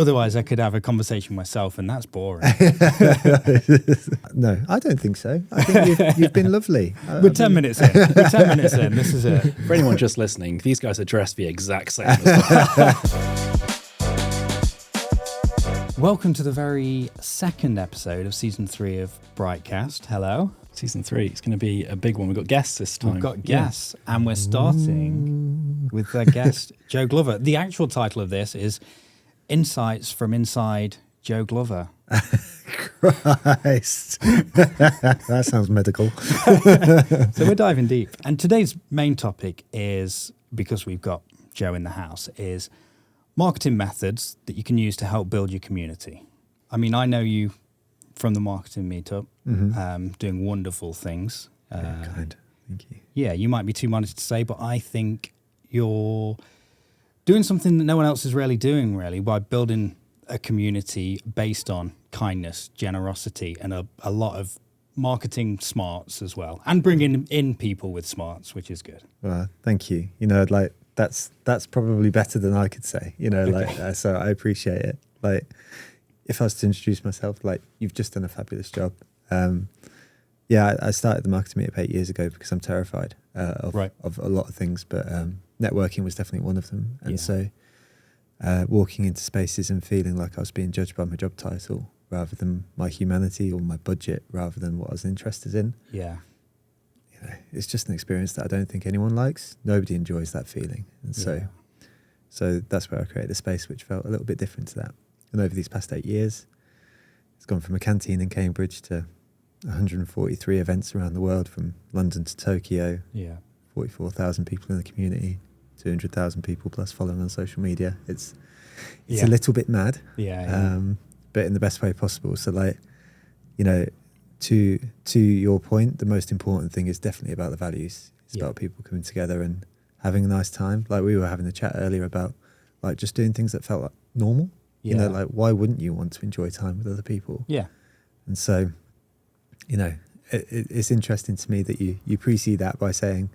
Otherwise, I could have a conversation myself, and that's boring. No, I don't think so. I think you've been lovely. We're 10 minutes in. We're 10 minutes in. This is it. For anyone just listening, these guys are dressed the exact same as well. Welcome to the very second episode of Season 3 of BriightCast. Hello. Season 3. It's going to be a big one. We've got guests this time. We've got guests, and we're starting with our guest, Joe Glover. The actual title of this is Insights from Inside Joe Glover. Christ. That sounds medical. So we're diving deep. And today's main topic is, because we've got Joe in the house, is marketing methods that you can use to help build your community. I mean, I know you from the Marketing Meetup, doing wonderful things. Kind. Thank you. Yeah, you might be too modest to say, but I think you're doing something that no one else is really doing, by building a community based on kindness, generosity, and a lot of marketing smarts as well, and bringing in people with smarts, which is good. Well, thank you. You know, like that's probably better than I could say. You know, like so I appreciate it. Like, if I was to introduce myself, like, you've just done a fabulous job. Yeah, I started the Marketing Meetup 8 years ago because I'm terrified of a lot of things, but networking was definitely one of them. And so walking into spaces and feeling like I was being judged by my job title rather than my humanity or my budget rather than what I was interested in. Yeah. You know, it's just an experience that I don't think anyone likes. Nobody enjoys that feeling. And so that's where I created a space which felt a little bit different to that. And over these past 8 years, it's gone from a canteen in Cambridge to 143 events around the world, from London to Tokyo. Yeah. 44,000 people in the community, 200,000 people plus following on social media. It's a little bit mad, but in the best way possible. So, like, you know, to your point, the most important thing is definitely about the values. It's about people coming together and having a nice time. Like, we were having a chat earlier about, like, just doing things that felt like normal. You know, like, why wouldn't you want to enjoy time with other people? Yeah. And so, you know, it's interesting to me that you precede that by saying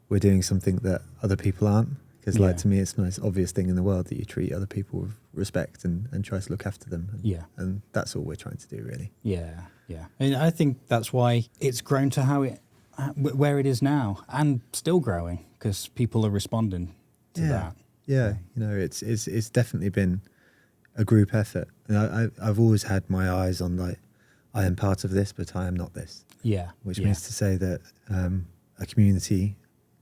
we're doing something that other people aren't. Because, like, to me, it's the most obvious thing in the world that you treat other people with respect and try to look after them. And that's all we're trying to do, really. Yeah. And I think that's why it's grown to where it is now, and still growing, because people are responding to that. Yeah. You know, it's definitely been a group effort. And I've always had my eyes on, like, I am part of this, but I am not this. Yeah. Which means to say that a community,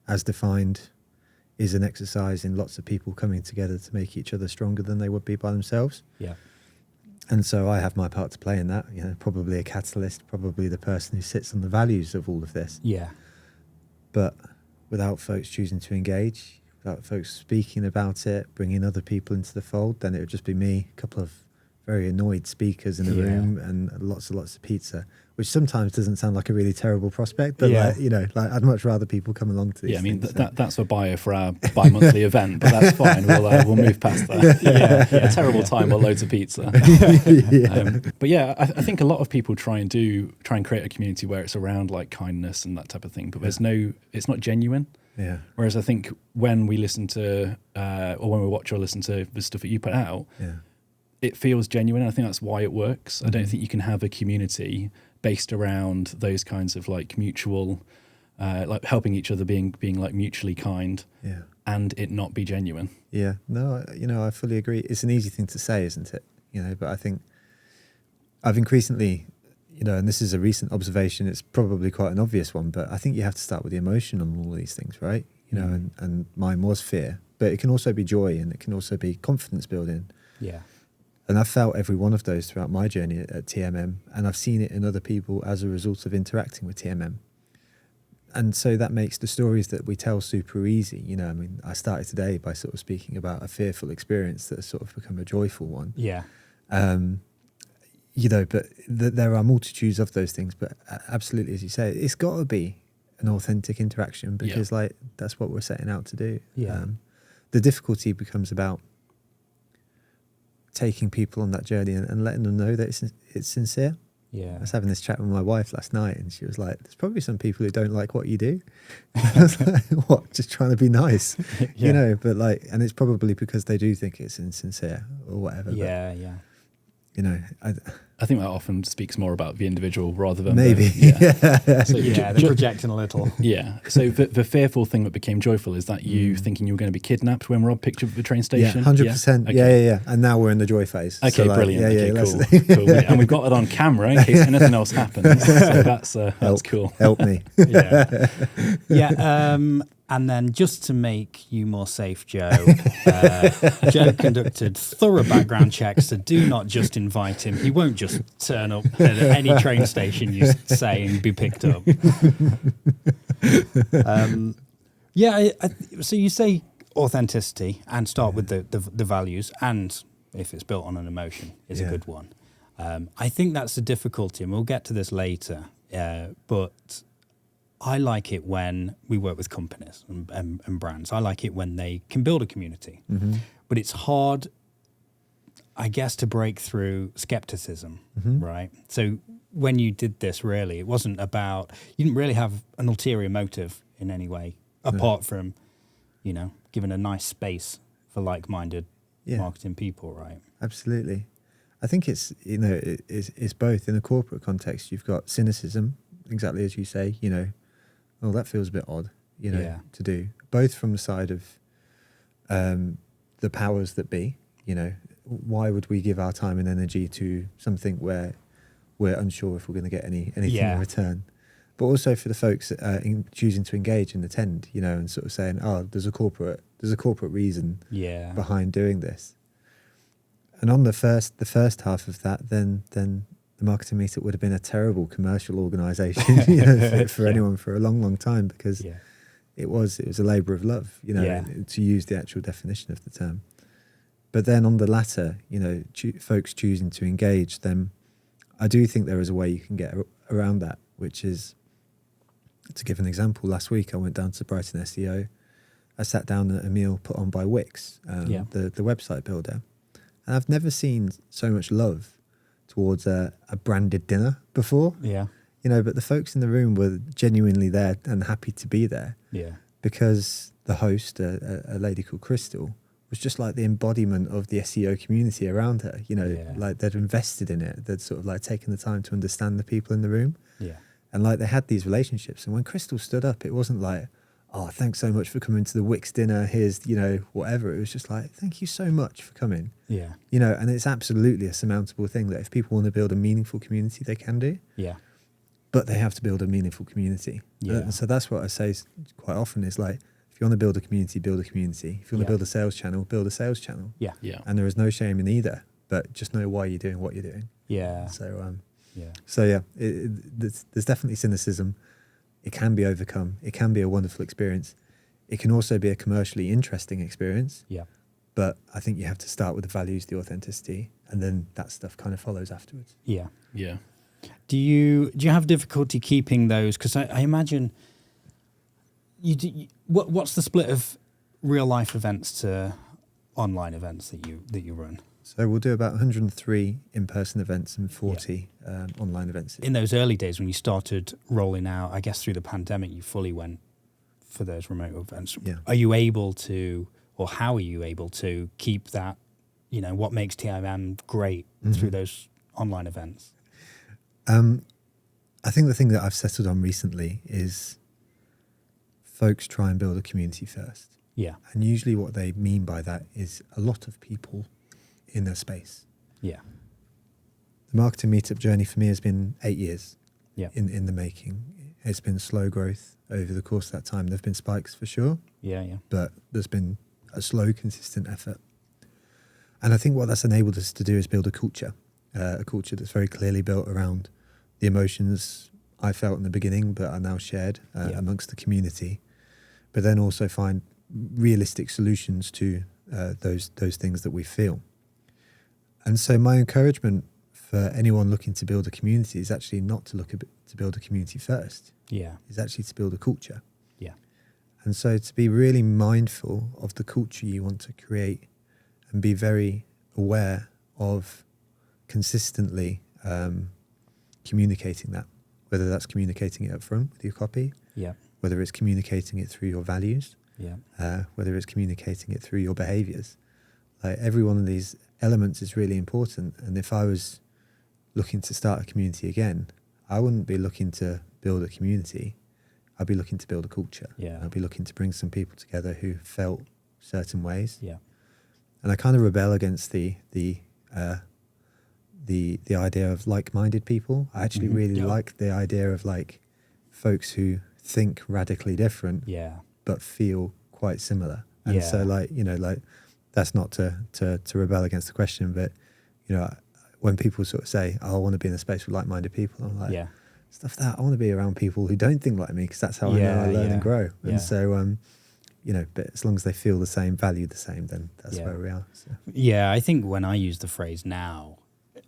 as defined, is an exercise in lots of people coming together to make each other stronger than they would be by themselves. Yeah. And so I have my part to play in that, you know, probably a catalyst, probably the person who sits on the values of all of this. Yeah. But without folks choosing to engage, without folks speaking about it, bringing other people into the fold, then it would just be me, a couple of very annoyed speakers in a room, and lots of pizza, which sometimes doesn't sound like a really terrible prospect, but like, you know, like, I'd much rather people come along to these. Yeah, I mean, that's a bio for our bi-monthly event, but that's fine. We'll move past that. A terrible time or loads of pizza. But yeah, I think a lot of people try and create a community where it's around, like, kindness and that type of thing, but it's not genuine. Yeah. Whereas I think when we listen to, or when we watch or listen to the stuff that you put out, it feels genuine. I think that's why it works. I don't think you can have a community based around those kinds of, like, mutual, like, helping each other, being like mutually kind, and it not be genuine. Yeah, no, you know, I fully agree. It's an easy thing to say, isn't it? You know, but I think I've increasingly, you know, and this is a recent observation, it's probably quite an obvious one, but I think you have to start with the emotion on all these things, right? You know, and mine was fear, but it can also be joy, and it can also be confidence building. Yeah. And I've felt every one of those throughout my journey at TMM, and I've seen it in other people as a result of interacting with TMM. And so that makes the stories that we tell super easy. You know, I mean, I started today by sort of speaking about a fearful experience that has sort of become a joyful one. Yeah. You know, but there are multitudes of those things, but absolutely, as you say, it's got to be an authentic interaction, because like, that's what we're setting out to do. Yeah. The difficulty becomes about taking people on that journey and letting them know that it's sincere. Yeah. I was having this chat with my wife last night, and she was like, "There's probably some people who don't like what you do." I was like, "What? Just trying to be nice, Yeah. you know?" But like, and it's probably because they do think it's insincere or whatever. Yeah, yeah. But, you know, I think that often speaks more about the individual rather than maybe. So Yeah, they're projecting a little. Yeah. So the fearful thing that became joyful is that you thinking you were going to be kidnapped when Rob picked you up at the train station. 100%. Okay. Yeah. And now we're in the joy phase. Okay, So like, brilliant. Okay, let's- cool. And we've got it on camera in case anything else happens. So that's cool. Help me. Yeah. Yeah. And then just to make you more safe, Joe, Joe conducted thorough background checks, so do not just invite him. He won't just turn up at any train station you say and be picked up. So you say authenticity and start with the values, and if it's built on an emotion is a good one. I think that's the difficulty, and we'll get to this later, but I like it when we work with companies and brands. I like it when they can build a community. Mm-hmm. But it's hard, I guess, to break through skepticism, right? So when you did this, really, it wasn't about, you didn't really have an ulterior motive in any way, apart from, giving a nice space for like-minded marketing people, right? Absolutely. I think it's, it's both. In a corporate context, you've got cynicism, exactly as you say, oh, that feels a bit odd, to do. Both from the side of the powers that be, why would we give our time and energy to something where we're unsure if we're going to get anything in return? But also for the folks choosing to engage and attend, and sort of saying, oh, there's a corporate reason behind doing this. And on the first half of that, then the Marketing Meetup would have been a terrible commercial organisation for anyone for a long, long time, because it was a labour of love, to use the actual definition of the term. But then on the latter, folks choosing to engage, then I do think there is a way you can get around that, which is, to give an example, last week I went down to Brighton SEO. I sat down at a meal put on by Wix, the website builder, and I've never seen so much love towards a branded dinner before. Yeah. But the folks in the room were genuinely there and happy to be there. Yeah. Because the host, a lady called Crystal, was just like the embodiment of the SEO community around her. Like they'd invested in it. They'd sort of like taken the time to understand the people in the room. Yeah. And like they had these relationships. And when Crystal stood up, it wasn't like, oh, thanks so much for coming to the Wix dinner. Here's, whatever. It was just like, thank you so much for coming. Yeah. And it's absolutely a surmountable thing that if people want to build a meaningful community, they can do. Yeah. But they have to build a meaningful community. Yeah. So that's what I say quite often is like, if you want to build a community, build a community. If you want to build a sales channel, build a sales channel. Yeah. Yeah. And there is no shame in either, but just know why you're doing what you're doing. Yeah. So, there's definitely cynicism. It can be overcome. It can be a wonderful experience. It can also be a commercially interesting experience. Yeah. But I think you have to start with the values, the authenticity, and then that stuff kind of follows afterwards. Yeah. Yeah. Do you have difficulty keeping those? Because I imagine what's the split of real life events to online events that you run? So we'll do about 103 in-person events and 40 online events. In those early days when you started rolling out, I guess through the pandemic, you fully went for those remote events. Yeah. Are you able to, or how are you able to keep that, what makes TIM great through those online events? I think the thing that I've settled on recently is folks try and build a community first. Yeah. And usually what they mean by that is a lot of people in their space. Yeah. The Marketing Meetup journey for me has been 8 years in the making. It's been slow growth over the course of that time. There have been spikes for sure. Yeah. But there's been a slow, consistent effort. And I think what that's enabled us to do is build a culture that's very clearly built around the emotions I felt in the beginning, but are now shared amongst the community. But then also find realistic solutions to those things that we feel. And so my encouragement for anyone looking to build a community is actually not to to build a community first. Yeah. It's actually to build a culture. Yeah. And so to be really mindful of the culture you want to create and be very aware of consistently communicating that, whether that's communicating it up front with your copy, Yeah. whether it's communicating it through your values, Yeah. whether it's communicating it through your behaviors. Like every one of these elements is really important. And if I was looking to start a community again, I wouldn't be looking to build a community. I'd be looking to build a culture. Yeah. I'd be looking to bring some people together who felt certain ways. Yeah. And I kind of rebel against the idea of like-minded people. I actually really like the idea of like folks who think radically different, Yeah. but feel quite similar. And Yeah. so like, you know, like that's not to rebel against the question, but you know, when people sort of say, oh, I want to be in a space with like-minded people, I'm like, Yeah. stuff that I want to be around people who don't think like me, because that's how I know I learn and grow. And Yeah. so, you know, but as long as they feel the same, value the same, then that's where we are. So. Yeah, I think when I use the phrase now,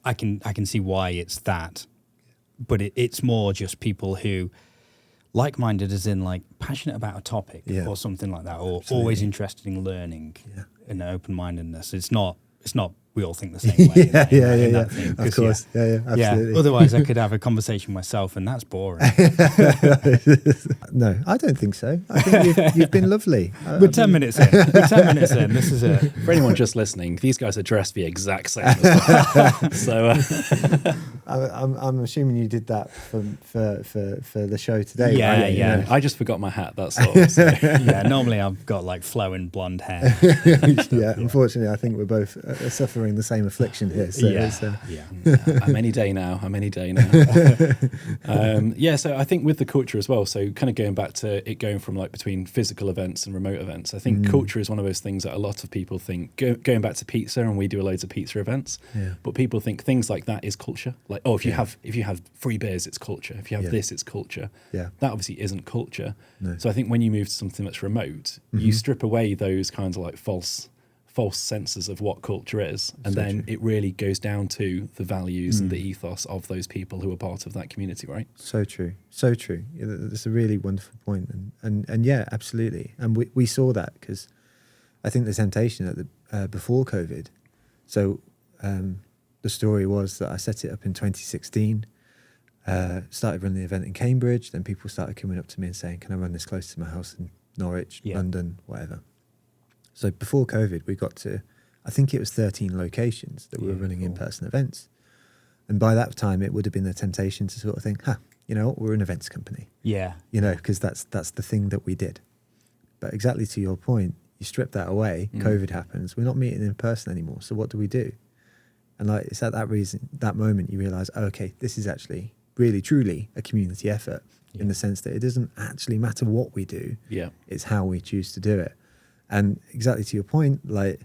I can see why it's that, but it's more just people who like-minded, as in like passionate about a topic or something like that, or always interested in learning and open-mindedness. It's not we all think the same way. Yeah. Thing, of course. Yeah, absolutely. Yeah. Otherwise, I could have a conversation myself, and that's boring. No, I don't think so. I think you've been lovely. We're 10 minutes in. This is it. For anyone just listening, these guys are dressed the exact same as well. So I'm assuming you did that for the show today. Yeah, right? yeah. you know, I just forgot my hat. That's all. So. Yeah, normally I've got like flowing blonde hair. Yeah, unfortunately, I think we're both suffering the same affliction here. So I'm any day now. So I think with the culture as well, so kind of going back to it going from like between physical events and remote events, I think culture is one of those things that a lot of people think, going back to pizza, and we do loads of pizza events, but people think things like that is culture. Like, oh, if you have free beers, it's culture. If you have this, it's culture. Yeah. That obviously isn't culture. No. So I think when you move to something that's remote, you strip away those kinds of like false senses of what culture is, and then it really goes down to the values and the ethos of those people who are part of that community, right? So true. Yeah, that's a really wonderful point, and yeah, absolutely. And we saw that because I think the temptation at the before COVID. So the story was that I set it up in 2016. Started running the event in Cambridge. Then people started coming up to me and saying, "Can I run this close to my house in Norwich, London, whatever?" So before COVID, we got to, I think it was 13 locations that we were running in-person events. And by that time, it would have been the temptation to sort of think, you know, we're an events company. Yeah. You know, because that's the thing that we did. But exactly to your point, you strip that away, COVID happens, we're not meeting in person anymore. So what do we do? And like, it's at that moment you realize, okay, this is actually really, truly a community effort in the sense that it doesn't actually matter what we do. Yeah. It's how we choose to do it. And exactly to your point, like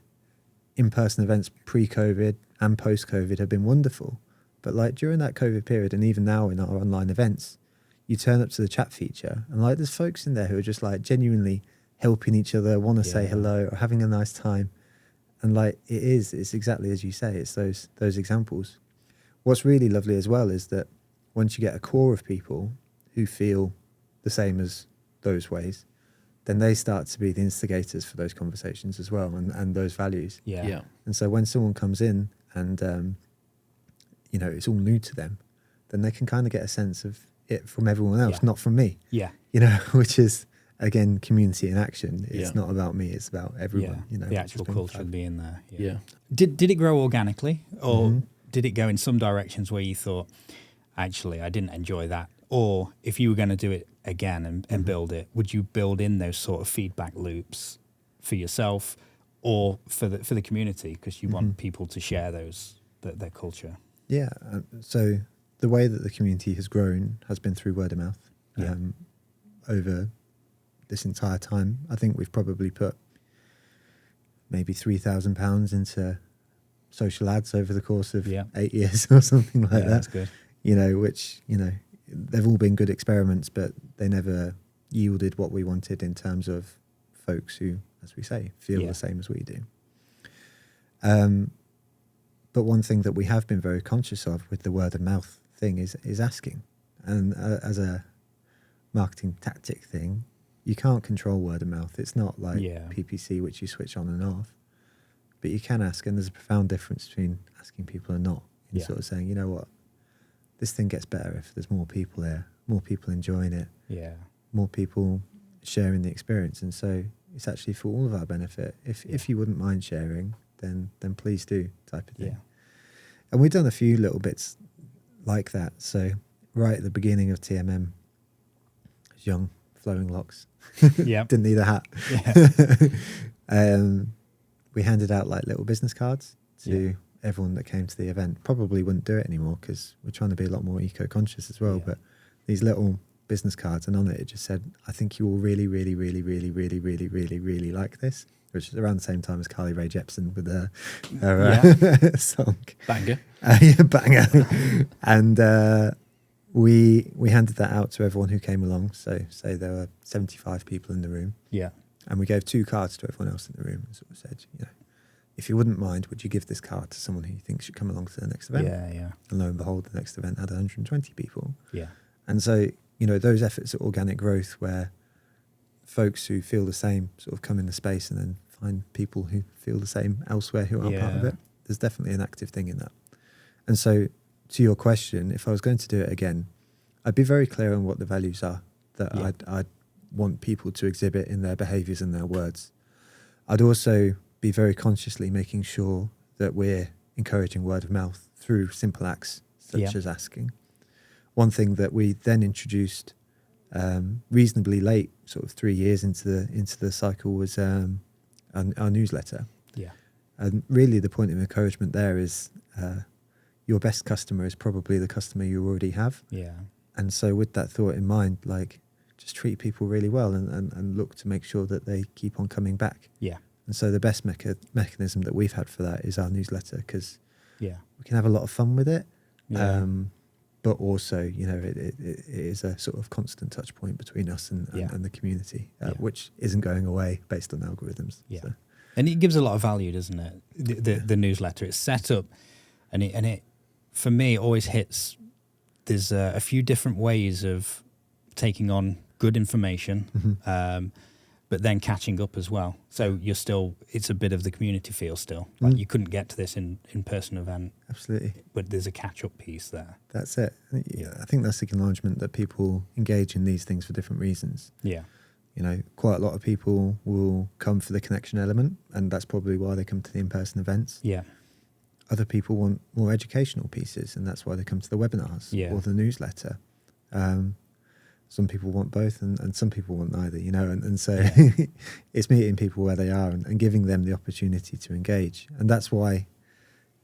in-person events pre-COVID and post-COVID have been wonderful. But like during that COVID period, and even now in our online events, you turn up to the chat feature and like there's folks in there who are just like genuinely helping each other, want to say hello or having a nice time. And like it's exactly as you say, it's those examples. What's really lovely as well is that once you get a core of people who feel the same as those ways, then they start to be the instigators for those conversations as well, and those values. Yeah. And so when someone comes in and, you know, it's all new to them, then they can kind of get a sense of it from everyone else, not from me. Yeah. You know, which is, again, community in action. It's not about me, it's about everyone. You know, the actual culture being there. Yeah. Did it grow organically, or did it go in some directions where you thought, actually, I didn't enjoy that? Or if you were going to do it again and build it, would you build in those sort of feedback loops for yourself or for the community, because you want people to share their culture? Yeah. So the way that the community has grown has been through word of mouth. Over this entire time, I think we've probably put maybe £3,000 into social ads over the course of 8 years or something like that. That's good. You know, which, you know, they've all been good experiments, but they never yielded what we wanted in terms of folks who, as we say, feel the same as we do. But one thing that we have been very conscious of with the word of mouth thing is asking. And as a marketing tactic thing, you can't control word of mouth. It's not like PPC, which you switch on and off. But you can ask, and there's a profound difference between asking people and not. And sort of saying, you know what, this thing gets better if there's more people there, more people enjoying it, Yeah. more people sharing the experience. And so it's actually for all of our benefit. If you wouldn't mind sharing, then please do, type of thing. Yeah. And we've done a few little bits like that. So right at the beginning of TMM, young, flowing locks. Yeah. Didn't need a hat. Yeah. We handed out like little business cards to everyone that came to the event. Probably wouldn't do it anymore because we're trying to be a lot more eco-conscious as well. Yeah. But these little business cards, and on it just said, I think you will really, really, really, really, really, really, really, really like this, which is around the same time as Carly Rae Jepsen with her song. Banger. Banger. And we handed that out to everyone who came along. So say there were 75 people in the room. Yeah. And we gave 2 cards to everyone else in the room and sort of said, if you wouldn't mind, would you give this card to someone who you think should come along to the next event? Yeah. Yeah. And lo and behold, the next event had 120 people. Yeah. And so, those efforts at organic growth where folks who feel the same sort of come in the space and then find people who feel the same elsewhere who aren't part of it, there's definitely an active thing in that. And so to your question, if I was going to do it again, I'd be very clear on what the values are that I'd want people to exhibit in their behaviours and their words. I'd also be very consciously making sure that we're encouraging word of mouth through simple acts such as asking. One thing that we then introduced reasonably late, sort of 3 years into the cycle, was our newsletter. Yeah. And really the point of encouragement there is your best customer is probably the customer you already have. Yeah. And so with that thought in mind, like, just treat people really well and look to make sure that they keep on coming back. Yeah. And so the best mechanism that we've had for that is our newsletter, because Yeah. we can have a lot of fun with it. Yeah. But also, it is a sort of constant touch point between us and the community, which isn't going away based on algorithms. Yeah. So. And it gives a lot of value, doesn't it? The newsletter, it's set up, and it for me, it always hits. There's a few different ways of taking on good information, but then catching up as well. So it's a bit of the community feel still. Like you couldn't get to this in-person event. Absolutely. But there's a catch-up piece there. That's it. I think that's the acknowledgement that people engage in these things for different reasons. Yeah. Quite a lot of people will come for the connection element, and that's probably why they come to the in-person events. Yeah. Other people want more educational pieces, and that's why they come to the webinars or the newsletter. Some people want both, and some people want neither, and so it's meeting people where they are and giving them the opportunity to engage. And that's why,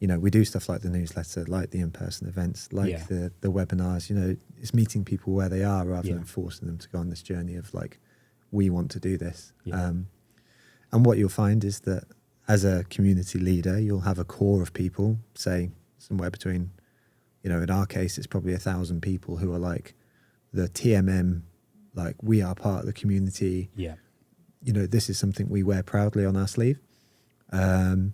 we do stuff like the newsletter, like the in-person events, like the webinars. It's meeting people where they are rather than forcing them to go on this journey of like, we want to do this. Yeah. And what you'll find is that as a community leader, you'll have a core of people, say somewhere between, in our case, it's probably 1,000 people who are like the TMM, like we are part of the community. Yeah. This is something we wear proudly on our sleeve. But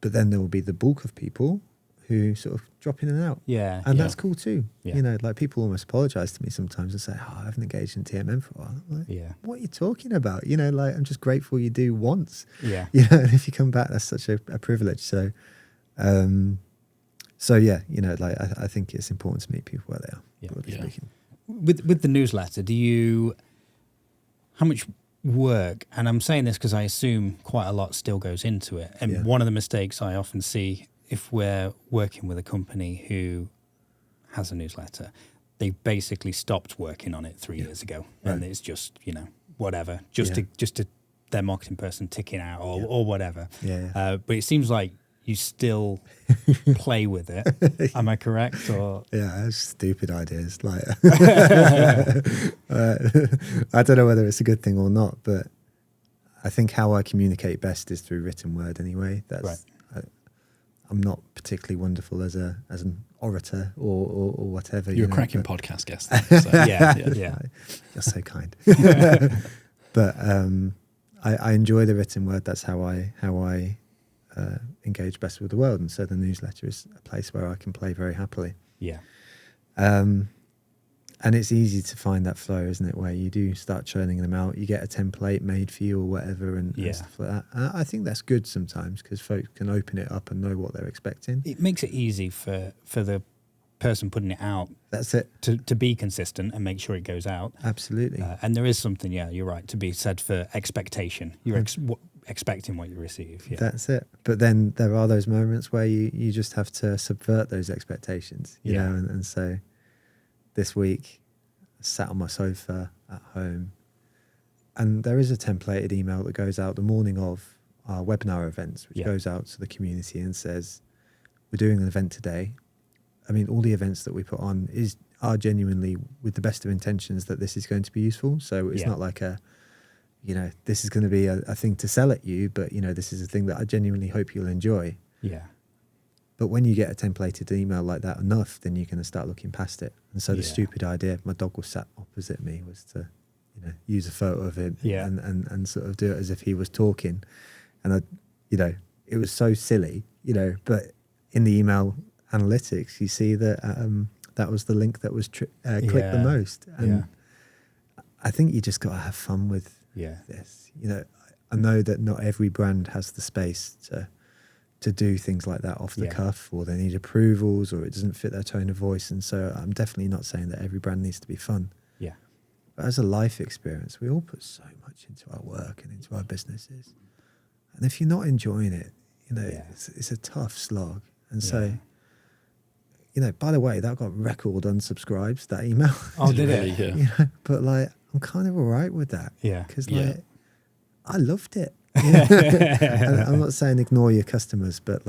then there will be the bulk of people who sort of drop in and out. Yeah. And that's cool too. Yeah. Like people almost apologize to me sometimes and say, I haven't engaged in TMM for a while. I'm like, what are you talking about? I'm just grateful you do once. Yeah. And if you come back, that's such a privilege. So, I think it's important to meet people where they are, broadly speaking. With the newsletter, how much work, and I'm saying this because I assume quite a lot still goes into it. And one of the mistakes I often see if we're working with a company who has a newsletter, they basically stopped working on it 3 years ago. Right. And it's just, whatever, just to their marketing person ticking out or whatever. Yeah. But it seems like you still play with it. Am I correct? Or that's stupid ideas. Like, I don't know whether it's a good thing or not, but I think how I communicate best is through written word anyway. That's right. I'm not particularly wonderful as an orator or whatever. You're a cracking podcast guest. So. Yeah. You're so kind. But I enjoy the written word. That's how I engage best with the world, and so the newsletter is a place where I can play very happily. Yeah. And it's easy to find that flow, isn't it? Where you do start churning them out, you get a template made for you or whatever, and stuff like that. And I think that's good sometimes because folks can open it up and know what they're expecting. It makes it easy for the person putting it out That's it. to be consistent and make sure it goes out. Absolutely. And there is something, you're right, to be said for expectation. You're expecting what you receive. Yeah. That's it. But then there are those moments where you just have to subvert those expectations, you know, and so this week I sat on my sofa at home, and there is a templated email that goes out the morning of our webinar events, which goes out to the community and says, we're doing an event today. I mean, all the events that we put on are genuinely with the best of intentions that this is going to be useful. So it's not like this is going to be a thing to sell at you, but, this is a thing that I genuinely hope you'll enjoy. Yeah. But when you get a templated email like that enough, then you're going to start looking past it. And so the stupid idea, my dog was sat opposite me, was to, use a photo of him and sort of do it as if he was talking. And it was so silly, but in the email analytics, you see that that was the link that was clicked the most. And I think you just got to have fun with this. I know that not every brand has the space to do things like that off the cuff, or they need approvals, or it doesn't fit their tone of voice. And so I'm definitely not saying that every brand needs to be fun. Yeah. But as a life experience, we all put so much into our work and into our businesses. And if you're not enjoying it, it's a tough slog. And so, by the way, that got record unsubscribes, that email. Oh, did it? Yeah. But I'm kind of all right with that. Yeah. Because I loved it. And I'm not saying ignore your customers, but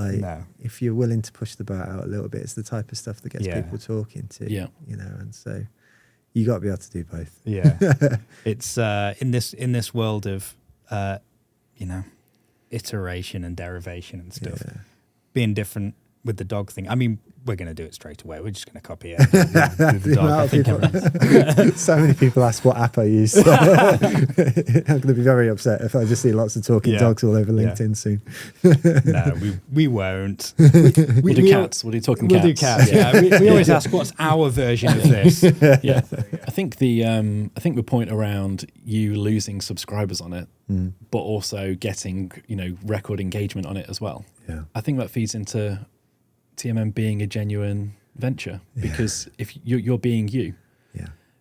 if you're willing to push the boat out a little bit, it's the type of stuff that gets people talking to. Yeah. And so you got to be able to do both. Yeah. It's in this world of iteration and derivation and stuff, being different with the dog thing. I mean, we're going to do it straight away. We're just going to copy it. The dog. So many people ask what app I use. I'm going to be very upset if I just see lots of talking dogs all over LinkedIn soon. No, we won't. We'll do cats. We'll do talking cats. We'll do cats. Yeah. We always ask, what's our version of this? Yeah. I think the point around you losing subscribers on it, but also getting record engagement on it as well. Yeah. I think that feeds into TMM being a genuine venture, because if you're being you,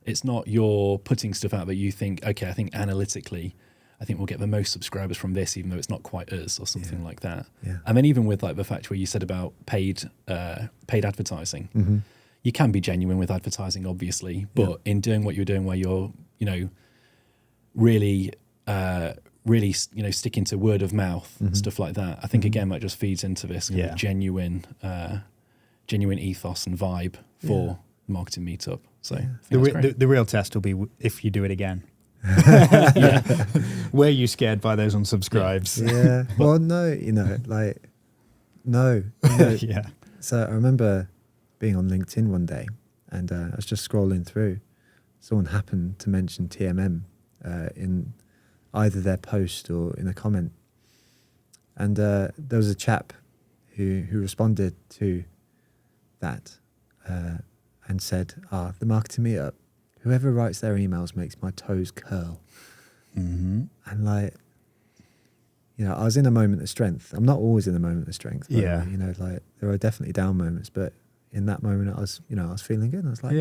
it's not you're putting stuff out that you think, okay, I think analytically, I think we'll get the most subscribers from this, even though it's not quite us or something like that. Yeah. And then even with the fact where you said about paid advertising, you can be genuine with advertising, obviously, but in doing what you're doing, where you're really sticking to word of mouth, stuff like that. I think again that just feeds into this kind of genuine ethos and vibe for Marketing Meetup. So the real test will be if you do it again. Were you scared by those unsubscribes? Yeah. Well, no. No. Yeah. So I remember being on LinkedIn one day, and I was just scrolling through. Someone happened to mention TMM in either their post or in a comment, and there was a chap who responded to that and said, the Marketing Meetup, whoever writes their emails makes my toes curl. And I was in a moment of strength. I'm not always in a moment of strength, but, there are definitely down moments, but in that moment I was feeling good. I was like,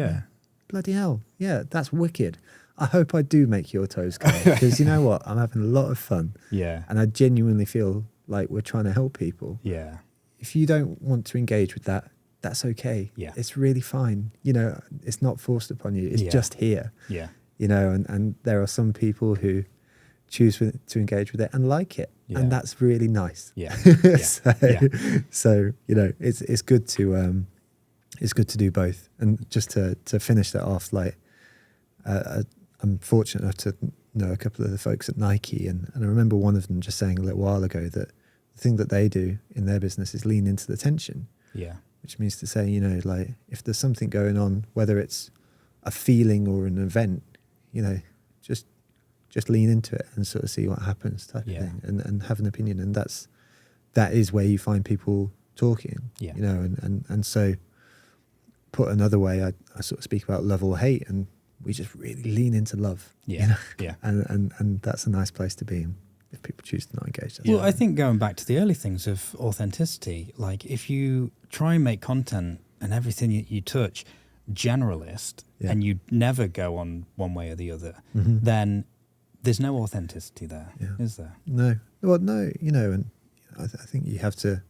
bloody hell, that's wicked. I hope I do make your toes curl, because you know what? I'm having a lot of fun. Yeah. And I genuinely feel like we're trying to help people. Yeah. If you don't want to engage with that, that's okay. Yeah. It's really fine. It's not forced upon you. It's just here. Yeah. And there are some people who choose to engage with it and like it. Yeah. And that's really nice. Yeah. So it's good to do both. And just to finish that off, I'm fortunate enough to know a couple of the folks at Nike, and I remember one of them just saying a little while ago that the thing that they do in their business is lean into the tension. Yeah. Which means to say, if there's something going on, whether it's a feeling or an event, just lean into it and sort of see what happens type of thing, and have an opinion. And that is where you find people talking, and so put another way, I sort of speak about love or hate, and we just really lean into love. Yeah. And that's a nice place to be in if people choose to not engage. Well, I think going back to the early things of authenticity, if you try and make content and everything you touch generalist, and you never go on one way or the other, then there's no authenticity there, is there? No. Well, no, and I think you have to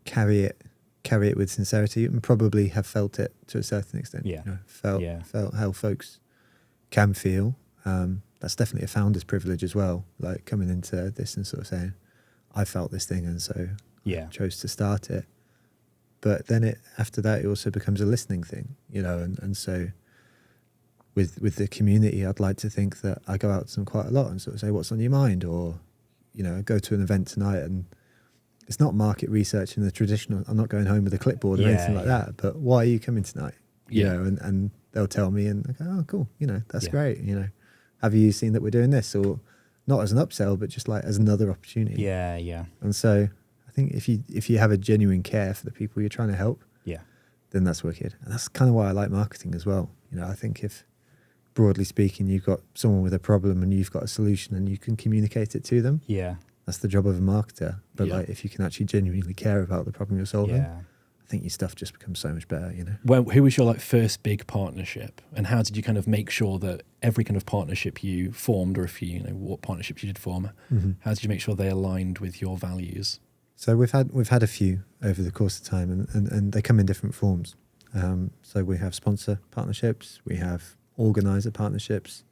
carry it with sincerity, and probably have felt it to a certain extent. Felt how folks can feel. That's definitely a founder's privilege as well, like coming into this and sort of saying, I felt this thing and so I chose to start it. But then after that it also becomes a listening thing, and so with the community, I'd like to think that I go out to them quite a lot and sort of say, what's on your mind? Or, go to an event tonight, and it's not market research in the traditional, I'm not going home with a clipboard or anything like that, but why are you coming tonight? And they'll tell me, and I go, oh, cool, that's great. Have you seen that we're doing this? Or not as an upsell, but just like as another opportunity. Yeah. And so I think if you have a genuine care for the people you're trying to help, then that's wicked. And that's kind of why I like marketing as well. I think if, broadly speaking, you've got someone with a problem and you've got a solution and you can communicate it to them, that's the job of a marketer. But like, if you can actually genuinely care about the problem you're solving, I think your stuff just becomes so much better, Well, who was your first big partnership, and how did you kind of make sure that every kind of partnership you formed, or if what partnerships you did form, how did you make sure they aligned with your values? So we've had a few over the course of time, and they come in different forms. So we have sponsor partnerships, we have organizer partnerships.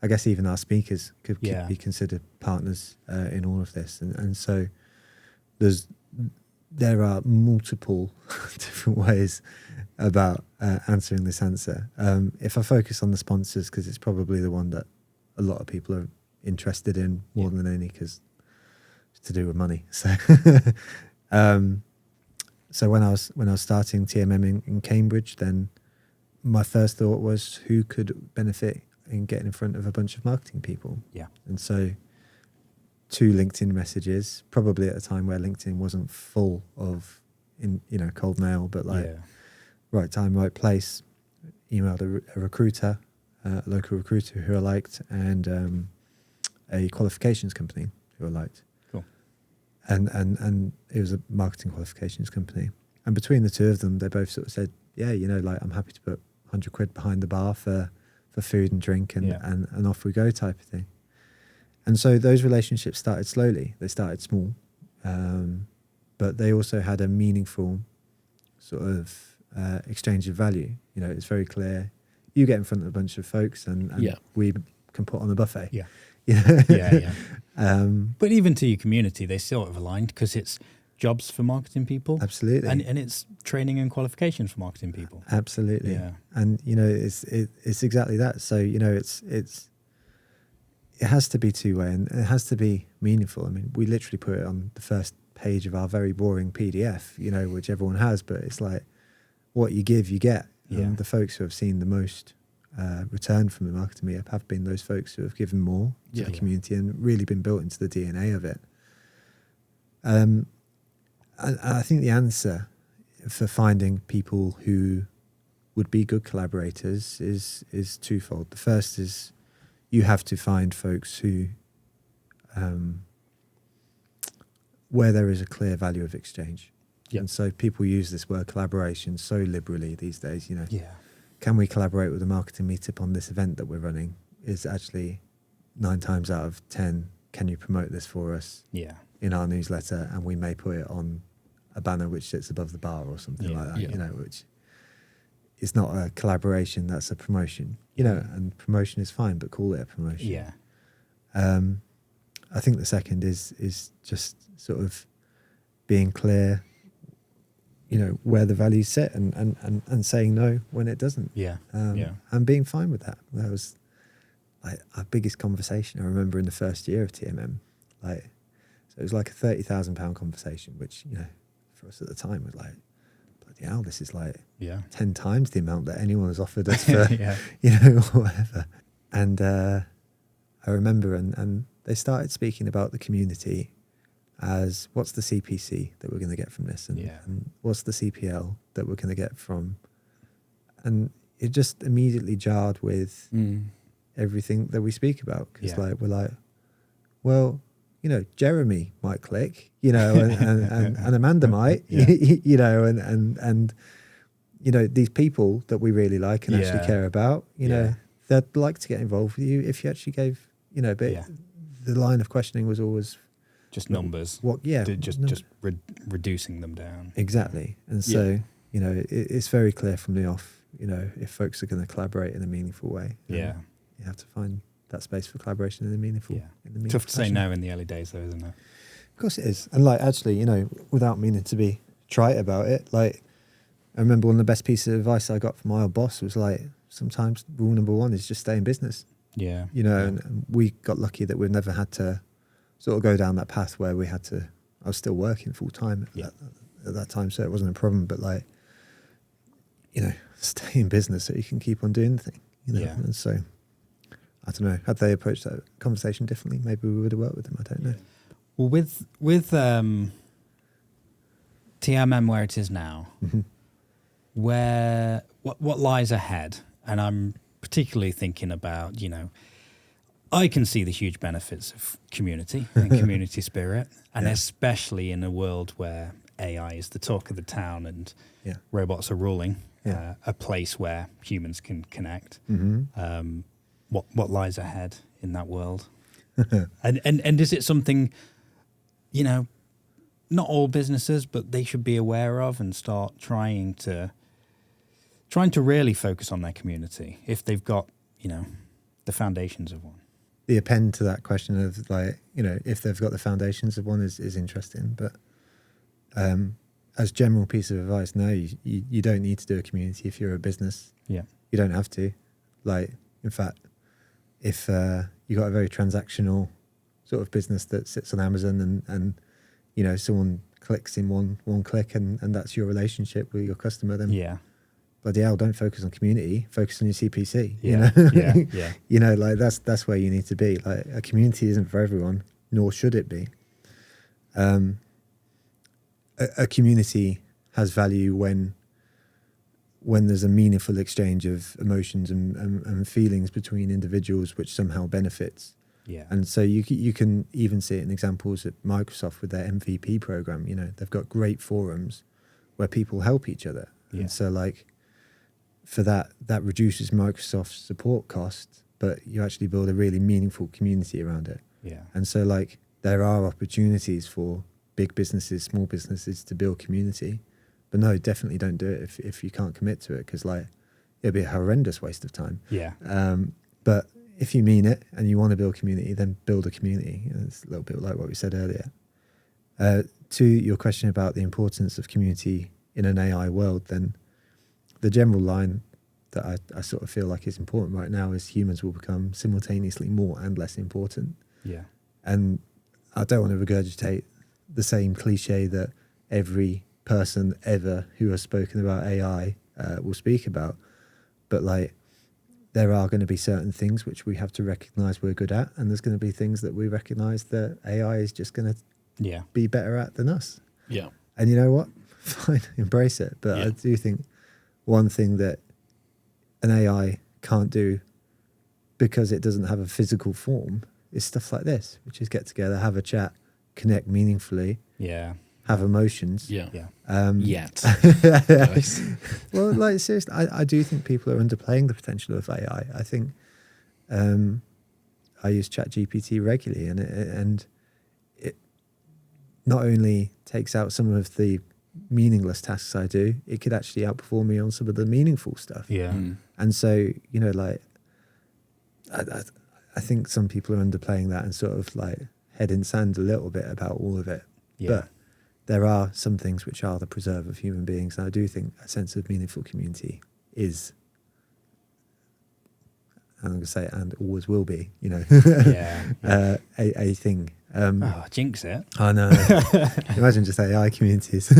I guess even our speakers could be considered partners in all of this, and so there are multiple different ways about answering this answer. If I focus on the sponsors, because it's probably the one that a lot of people are interested in more than any, because it's to do with money. So, so when I was starting TMM in Cambridge, then my first thought was who could benefit in getting in front of a bunch of marketing people. And so 2 LinkedIn messages, probably at a time where LinkedIn wasn't full of cold mail, but right time, right place. Emailed a recruiter, a local recruiter who I liked, and a qualifications company who I liked. Cool. And it was a marketing qualifications company. And between the two of them, they both sort of said, I'm happy to put 100 quid behind the bar for food and drink and off we go type of thing. And so those relationships started slowly. They started small, but they also had a meaningful sort of exchange of value. It's very clear. You get in front of a bunch of folks, and we can put on a buffet. But even to your community, they sort of aligned, because it's jobs for marketing people. Absolutely. And it's training and qualifications for marketing people. Absolutely. Yeah. And it's exactly that. So it has to be two-way, and it has to be meaningful. I mean, we literally put it on the first page of our very boring PDF, which everyone has, but it's like, what you give, you get. And the folks who have seen the most return from the Marketing Meetup have been those folks who have given more to the community and really been built into the DNA of it. I think the answer for finding people who would be good collaborators is twofold. The first is you have to find folks who, where there is a clear value of exchange. And so people use this word collaboration so liberally these days, Can we collaborate with a Marketing Meetup on this event that we're running? Is actually 9 times out of 10, can you promote this for us in our newsletter? And we may put it on a banner which sits above the bar or something like that, which is not a collaboration, that's a promotion, and promotion is fine, but call it a promotion. I think the second is just sort of being clear, where the values sit, and saying no when it doesn't. And being fine with that. That was like our biggest conversation I remember in the first year of TMM. So it was like a £30,000 conversation, which, for us at the time was like, bloody hell, this is like 10 times the amount that anyone has offered us for, whatever. And I remember, and they started speaking about the community as what's the CPC that we're going to get from this, and what's the CPL that we're going to get from, and it just immediately jarred with everything that we speak about, because we're like, well, Jeremy might click, and Amanda might, and you know, these people that we really like and actually Yeah. care about, you Yeah. know, they'd like to get involved with you if you actually gave, you know, but Yeah. the line of questioning was always Just numbers. what, yeah, Just reducing them down. exactly. And so, you know, it's very clear from the off, you know, if folks are going to collaborate in a meaningful way, then Yeah. you have to find that space for collaboration in a meaningful, Yeah. in a meaningful Tough to say fashion. no in the early days, though, isn't it? Of course it is. And like, actually, you know, without meaning to be trite about it, like, I remember one of the best pieces of advice I got from my old boss was like, sometimes rule number one is just stay in business, Yeah. you know, Yeah. and we got lucky that we've never had to sort of go down that path where we had to, I was still working full time at that time, so it wasn't a problem, but like, you know, stay in business so you can keep on doing the thing, you know. Yeah. And so, I don't know, had they approached that conversation differently, maybe we would have worked with them, I don't know. Well, with TMM where it is now, Mhm. what lies ahead? And I'm particularly thinking about, you know, I can see the huge benefits of community and community spirit, and Yeah. especially in a world where AI is the talk of the town and Yeah. robots are ruling, Yeah. a place where humans can connect. Mm-hmm. What lies ahead in that world? and is it something, you know, not all businesses, but they should be aware of and start trying to really focus on their community if they've got, you know, the foundations of one. The append to that question of like, you know, if they've got the foundations of one is interesting, but as general piece of advice, no, you don't need to do a community if you're a business. Yeah. You don't have to. Like, in fact, if you got a very transactional sort of business that sits on Amazon and you know, someone clicks in one click and that's your relationship with your customer, then Yeah. bloody hell, don't focus on community, focus on your CPC. Yeah. You know? Yeah. Yeah. You know, like that's where you need to be. Like, a community isn't for everyone, nor should it be. A community has value when there's a meaningful exchange of emotions and feelings between individuals, which somehow benefits. Yeah. And so you can even see it in examples at Microsoft with their MVP program. You know, they've got great forums where people help each other. Yeah. And so, like, for that reduces Microsoft's support costs, but you actually build a really meaningful community around it. Yeah. And so, like, there are opportunities for big businesses, small businesses to build community. But no, definitely don't do it if you can't commit to it, because, like, it'll be a horrendous waste of time. Yeah. But if you mean it and you want to build community, then build a community. You know, it's a little bit like what we said earlier. To your question about the importance of community in an AI world, then the general line that I sort of feel like is important right now is humans will become simultaneously more and less important. Yeah. And I don't want to regurgitate the same cliche that every person ever who has spoken about AI will speak about. But, like, there are going to be certain things which we have to recognize we're good at, and there's going to be things that we recognize that AI is just going to be better at than us. Yeah. And you know what? Fine, embrace it. But I do think one thing that an AI can't do because it doesn't have a physical form is stuff like this, which is get together, have a chat, connect meaningfully, Yeah. have emotions. Yeah. Yeah. Yet. Nice. Well, like, seriously, I do think people are underplaying the potential of AI. I think I use ChatGPT regularly, and it not only takes out some of the meaningless tasks I do, it could actually outperform me on some of the meaningful stuff. Yeah. And so, you know, like, I think some people are underplaying that and sort of like head in sand a little bit about all of it. Yeah. But there are some things which are the preserve of human beings. And I do think a sense of meaningful community is, I'm going to say, and always will be, you know, Yeah. a thing. Jinx it. I know. Imagine just AI communities.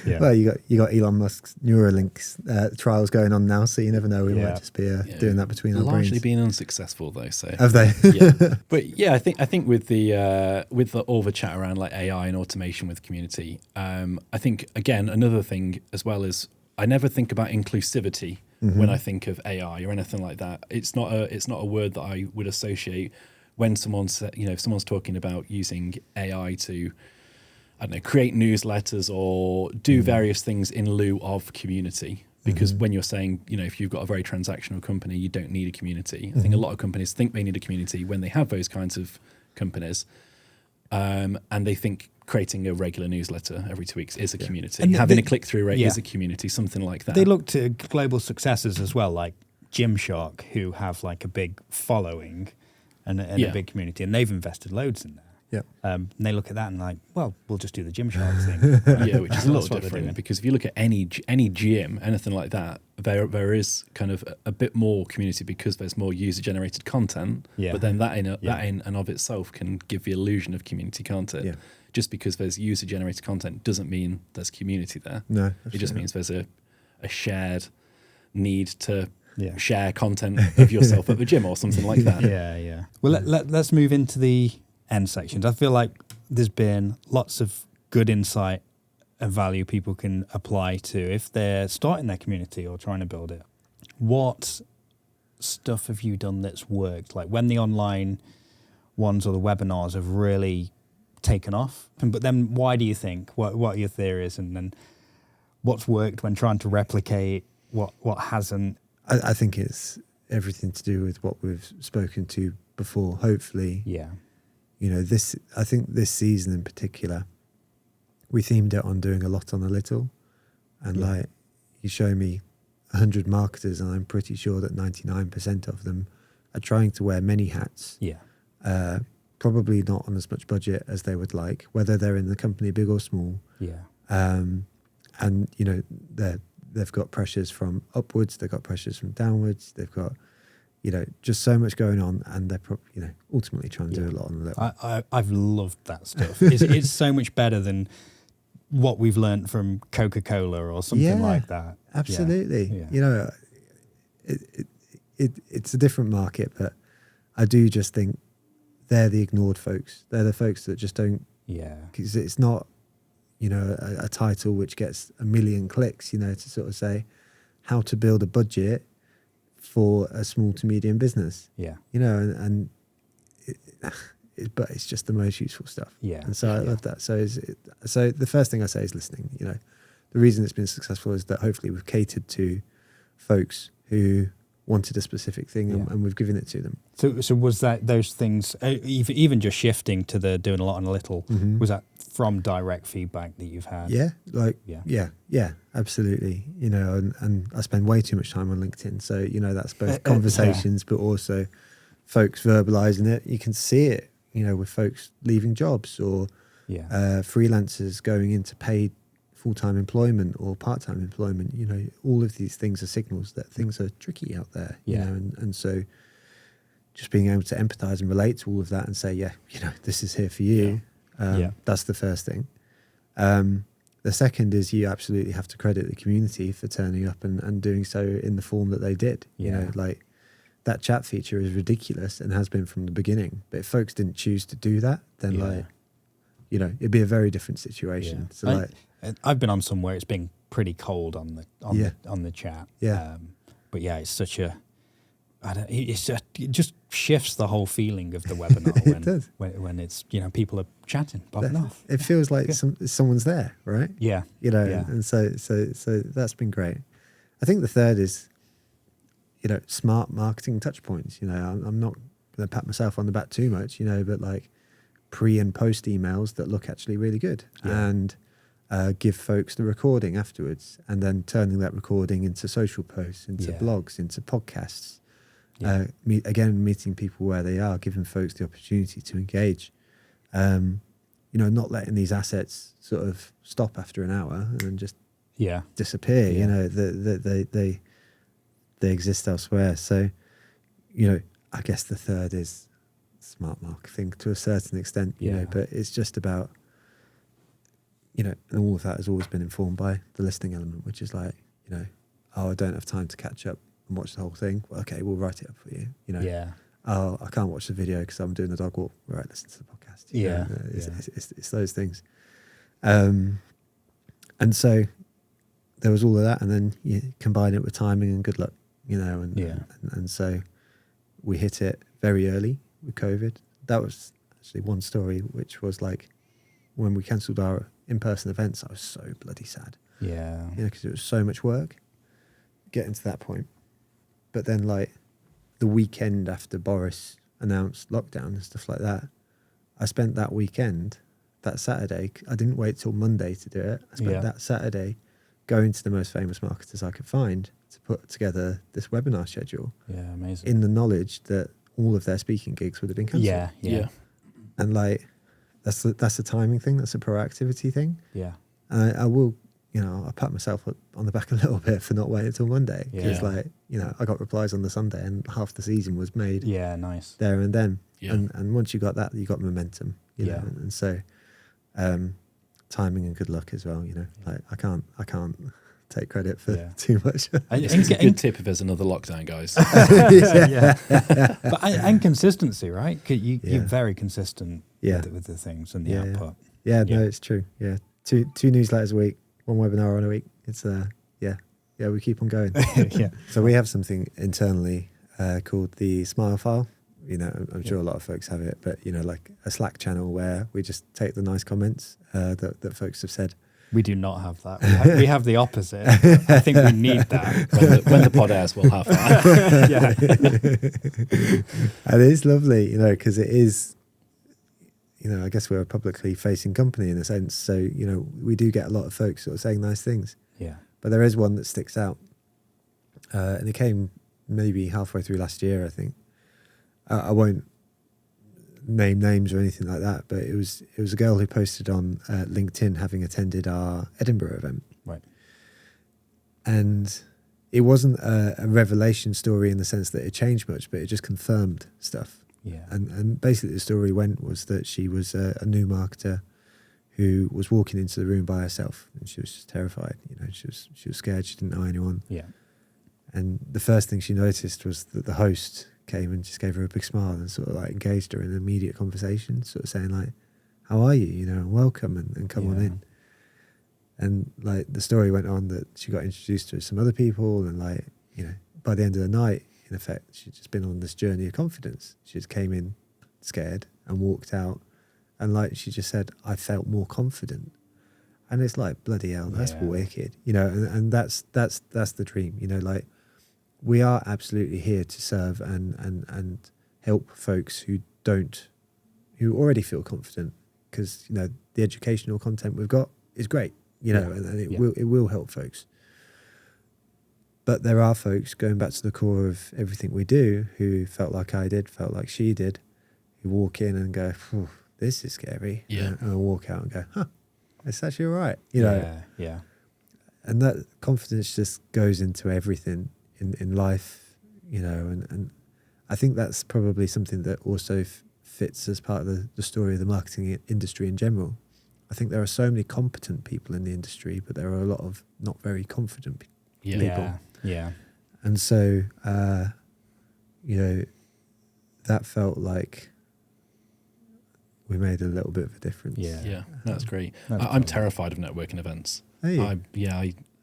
Yeah. Well, you got Elon Musk's Neuralink's trials going on now, so you never know. We might just be doing that between our Largely brains. been unsuccessful though. So Have they? Yeah. But yeah, I think with all the chat around like AI and automation with community, I think again another thing as well is I never think about inclusivity when I think of AI or anything like that. It's not a word that I would associate when someone's if someone's talking about using AI to, I don't know, create newsletters or do various things in lieu of community. because when you're saying, if you've got a very transactional company, you don't need a community. I think a lot of companies think they need a community when they have those kinds of companies, and they think creating a regular newsletter every 2 weeks is a community. And having a click-through rate is a community, something like that. They look to global successes as well, like Gymshark, who have like a big following and a big community, and they've invested loads in there. Yeah. And they look at that and like, well, we'll just do the Gymshark thing. Yeah, which is a little different, because if you look at any gym, anything like that, there is kind of a bit more community because there's more user-generated content. Yeah. But then that in and of itself can give the illusion of community, can't it? Yeah. Just because there's user-generated content doesn't mean there's community there. No, it just means there's a shared need to Yeah. share content of yourself at the gym or something like that. Yeah. Well, let's move into the end sections. I feel like there's been lots of good insight and value people can apply to if they're starting their community or trying to build it. What stuff have you done that's worked? Like when the online ones or the webinars have really taken off, but then why do you think? What are your theories, and then what's worked when trying to replicate what hasn't? I think it's everything to do with what we've spoken to before. Hopefully, I think this season in particular, we themed it on doing a lot on a little, and like you show me 100 marketers, and I'm pretty sure that 99% of them are trying to wear many hats. Yeah. Probably not on as much budget as they would like, whether they're in the company big or small. Yeah. And they've got pressures from upwards, they've got pressures from downwards, they've got just so much going on, and they're probably ultimately trying to do a lot on the little. I've loved that stuff. It's so much better than what we've learned from Coca-Cola or something like that. Absolutely. Yeah. It's a different market, but I do just think they're the ignored folks. They're the folks that just don't. Yeah. Because it's not, a title which gets 1 million clicks, to sort of say how to build a budget for a small to medium business. Yeah. But it's just the most useful stuff. Yeah. And so I love that. So the first thing I say is listening. The reason it's been successful is that hopefully we've catered to folks who wanted a specific thing, and we've given it to them. So was that those things, even just shifting to the doing a lot on a little, was that from direct feedback that you've had? Yeah, absolutely. And I spend way too much time on LinkedIn. So, that's both conversations, but also folks verbalizing it. You can see it, with folks leaving jobs or freelancers going into paid full-time employment or part-time employment. All of these things are signals that things are tricky out there. And so just being able to empathize and relate to all of that and say, this is here for you. That's the first thing. The second is you absolutely have to credit the community for turning up and doing so in the form that they did. Like that chat feature is ridiculous and has been from the beginning. But if folks didn't choose to do that, then it'd be a very different situation. So I've been on somewhere it's been pretty cold on the chat. But it's such a it just shifts the whole feeling of the webinar when it's people are chatting, bobbing off. It feels like someone's there, right? Yeah. And so that's been great. I think the third is smart marketing touch points. I'm not going to pat myself on the back too much, but like pre and post emails that look actually really good, and give folks the recording afterwards, and then turning that recording into social posts, into blogs, into podcasts. Meeting people where they are, giving folks the opportunity to engage. Not letting these assets sort of stop after an hour and just disappear. They exist elsewhere. So, I guess the third is smart marketing to a certain extent. But it's just about and all of that has always been informed by the listening element, which is like I don't have time to catch up and watch the whole thing. Well, okay, we'll write it up for you. Oh, I can't watch the video because I'm doing the dog walk. Right, listen to the podcast. It's those things. And so there was all of that, and then you combine it with timing and good luck, and so we hit it very early with COVID. That was actually one story, which was like when we cancelled our in-person events, I was so bloody sad. Yeah. Because it was so much work. getting to that point. But then, like, the weekend after Boris announced lockdown and stuff like that, I spent that weekend, that Saturday, I didn't wait till Monday to do it. I spent that Saturday going to the most famous marketers I could find to put together this webinar schedule. Yeah, amazing. In the knowledge that all of their speaking gigs would have been cancelled. Yeah. And like, that's a timing thing. That's a proactivity thing. Yeah. And I will, I pat myself on the back a little bit for not waiting until Monday. Because like, I got replies on the Sunday and half the season was made. Yeah, nice. There and then. Yeah. And once you got that, you got momentum. You know? And so, timing and good luck as well. Like I can't take credit for too much. It's a good tip if there's another lockdown, guys. But and consistency, right? You're very consistent with the things and the output. No, it's true. Yeah, two newsletters a week, one webinar on a week. It's we keep on going. So we have something internally called the Smile File. I'm sure a lot of folks have it, but like a Slack channel where we just take the nice comments that folks have said. We do not have that. We have the opposite. I think we need that. When the pod airs, we'll have that. And it's lovely, because it is, I guess we're a publicly facing company in a sense. So, we do get a lot of folks sort of saying nice things. Yeah. But there is one that sticks out. And it came maybe halfway through last year, I think. I won't name names or anything like that, but it was a girl who posted on LinkedIn having attended our Edinburgh event. Right. And it wasn't a revelation story in the sense that it changed much, but it just confirmed stuff. Yeah. And basically the story was that she was a new marketer who was walking into the room by herself, and she was just terrified. She was scared. She didn't know anyone. Yeah. And the first thing she noticed was that the host came and just gave her a big smile and sort of like engaged her in an immediate conversation, sort of saying like, how are you, and welcome and come on in. And like the story went on that she got introduced to some other people, and like, by the end of the night, in effect, she'd just been on this journey of confidence. She just came in scared and walked out, and like she just said, I felt more confident. And it's like, bloody hell, that's wicked, and that's the dream, like, we are absolutely here to serve and help folks who already feel confident, because the educational content we've got is great, and it will help folks. But there are folks, going back to the core of everything we do, who felt like I did, felt like she did, who walk in and go, this is scary, and walk out and go, it's actually all right, Yeah. And that confidence just goes into everything in life, and I think that's probably something that also fits as part of the story of the marketing industry in general. I think there are so many competent people in the industry, but there are a lot of not very confident people. Yeah. And so, that felt like we made a little bit of a difference. Yeah, that's great. That's I'm terrified of networking events. Hey.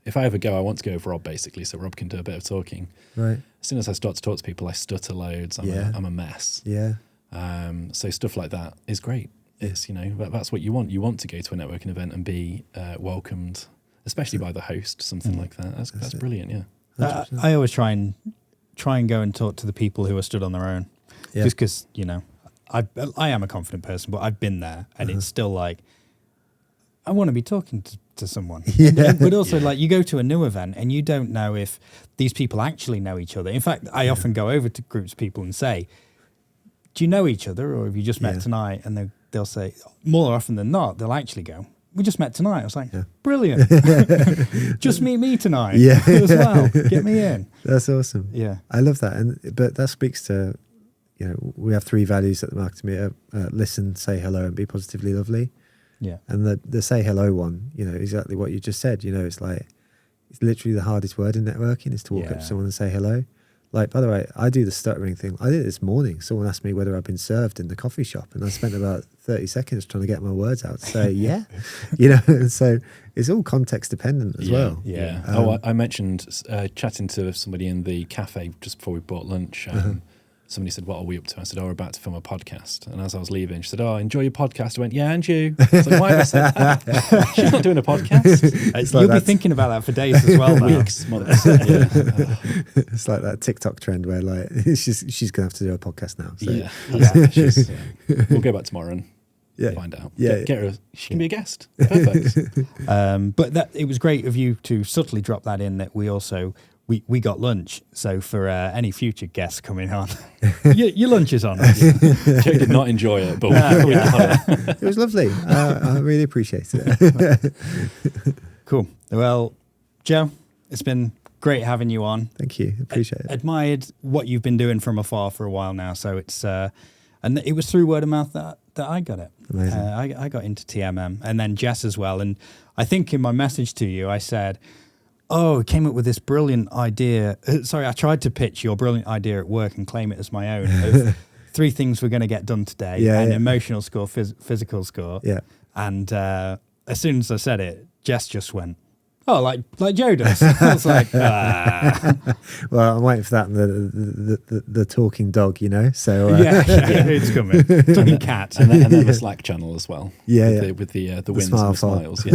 If I ever go, I want to go with Rob, basically, so Rob can do a bit of talking. Right. As soon as I start to talk to people, I stutter loads. I'm a mess. Yeah. So stuff like that is great. It's, that's what you want. You want to go to a networking event and be welcomed, especially by the host, something like that. That's brilliant, yeah. I always try and go and talk to the people who are stood on their own, just because I am a confident person, but I've been there, and it's still like I want to be talking to someone. But also, like, you go to a new event and you don't know if these people actually know each other. In fact, I often go over to groups of people and say, do you know each other, or have you just met tonight? And they'll say, more often than not, they'll actually go, we just met tonight. I was like, brilliant. Just meet me tonight as well. Get me in. That's awesome. Yeah. I love that. But that speaks to, we have 3 values at the Marketing Meetup: listen, say hello, and be positively lovely. Yeah. And the say hello one, exactly what you just said. It's like, it's literally the hardest word in networking is to walk up to someone and say hello. Like, by the way, I do the stuttering thing. I did it this morning. Someone asked me whether I've been served in the coffee shop, and I spent about 30 seconds trying to get my words out to say, so it's all context dependent as well. Yeah. I mentioned chatting to somebody in the cafe just before we bought lunch. somebody said, "What are we up to?" I said, "Oh, we're about to film a podcast." And as I was leaving, she said, "Oh, enjoy your podcast." I went, "Yeah, and you." I was like, "Why have I said that?" She's not doing a podcast. You'll be thinking about that for days as well, now. Weeks, months. Yeah. It's like that TikTok trend where like she's gonna have to do a podcast now. So. Yeah. We'll go back tomorrow and find out. Yeah, get her. She can be a guest. Perfect. But it was great of you to subtly drop that in, that we also we got lunch. So for any future guests coming on, your lunch is on. Joe did not enjoy it, but we got it. It was lovely. I really appreciate it. Cool. Well, Joe, it's been great having you on. Thank you. Appreciate it. Admired what you've been doing from afar for a while now. So it's and it was through word of mouth that I got it. Amazing. I got into TMM, and then Jess as well. And I think in my message to you, I said, "Oh, I came up with this brilliant idea." Sorry, I tried to pitch your brilliant idea at work and claim it as my own. Of 3 things we're going to get done today: emotional score, physical score. Yeah. And as soon as I said it, Jess just went, "Oh, like Joe does." I was like, Well, I'm waiting for that and the talking dog, you know. So yeah, it's coming. Talking cat, and then the Slack channel as well. With the wins smile and the smiles. yeah.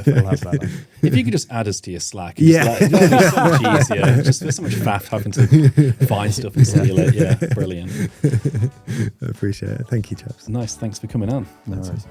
We'll have that one. If you could just add us to your Slack, it'd be so much easier. Just there's so much faff having to find stuff and steal it. Yeah, brilliant. I appreciate it. Thank you, chaps. Nice. Thanks for coming on. No worries.